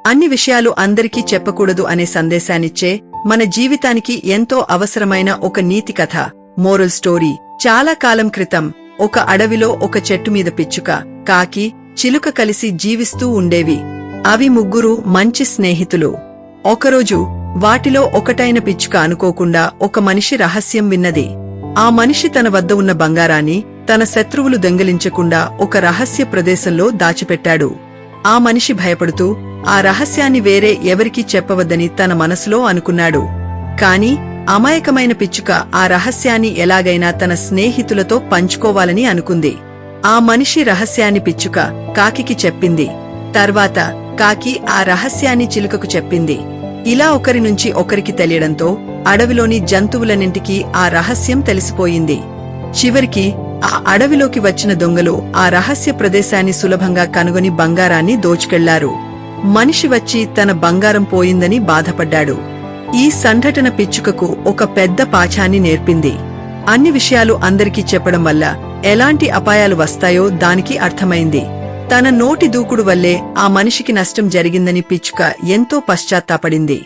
అన్ని విషయాలు అందరికీ చెప్పకూడదు అనే సందేశాన్నిచ్చే మన జీవితానికి ఎంతో అవసరమైన ఒక నీతి కథ. Moral story. చాలా కాలం క్రితం ఒక అడవిలో ఒక చెట్టుమీద పిచ్చుక, కాకి, చిలుక కలిసి జీవిస్తూ ఉండేవి. అవి ముగ్గురు మంచి స్నేహితులు. ఒకరోజు వాటిలో ఒకటైన పిచ్చుక అనుకోకుండా ఒక మనిషి రహస్యం విన్నది. ఆ మనిషి తన వద్ద ఉన్న బంగారాన్ని తన శత్రువులు దొంగిలించకుండా ఒక రహస్య ప్రదేశంలో దాచిపెట్టాడు. ఆ మనిషి భయపడుతూ ఆ రహస్యాన్ని వేరే ఎవరికీ చెప్పవద్దని తన మనసులో అనుకున్నాడు. కాని అమాయకమైన పిచ్చుక ఆ రహస్యాన్ని ఎలాగైనా తన స్నేహితులతో పంచుకోవాలని అనుకుంది. ఆ మనిషి రహస్యాన్ని పిచ్చుక కాకికి చెప్పింది. తర్వాత కాకి ఆ రహస్యాన్ని చిలుకకు చెప్పింది. ఇలా ఒకరి నుంచి ఒకరికి తెలియడంతో అడవిలోని జంతువులన్నింటికీ ఆ రహస్యం తెలిసిపోయింది. చివరికి ఆ అడవిలోకి వచ్చిన దొంగలు ఆ రహస్య ప్రదేశాన్ని సులభంగా కనుగొని బంగారాన్ని దోచుకెళ్లారు. మనిషి వచ్చి తన బంగారం పోయిందని బాధపడ్డాడు. ఈ సంఘటన పిచ్చుకకు ఒక పెద్ద పాఠాన్ని నేర్పింది. అన్ని విషయాలు అందరికీ చెప్పడం వల్ల ఎలాంటి అపాయాలు వస్తాయో దానికి అర్థమైంది. తన నోటి దూకుడు వల్లే ఆ మనిషికి నష్టం జరిగిందని పిచ్చుక ఎంతో పశ్చాత్తాపడింది.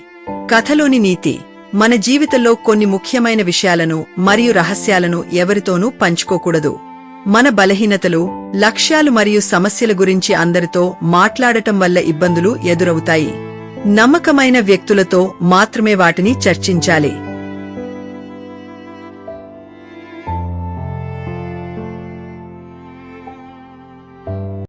కథలోని నీతి: మన జీవితంలో కొన్ని ముఖ్యమైన విషయాలను మరియు రహస్యాలను ఎవరితోనూ పంచుకోకూడదు. మన బలహీనతలు, లక్ష్యాలు మరియు సమస్యల గురించి అందరితో మాట్లాడటం వల్ల ఇబ్బందులు ఎదురవుతాయి. నమ్మకమైన వ్యక్తులతో మాత్రమే వాటిని చర్చించాలి.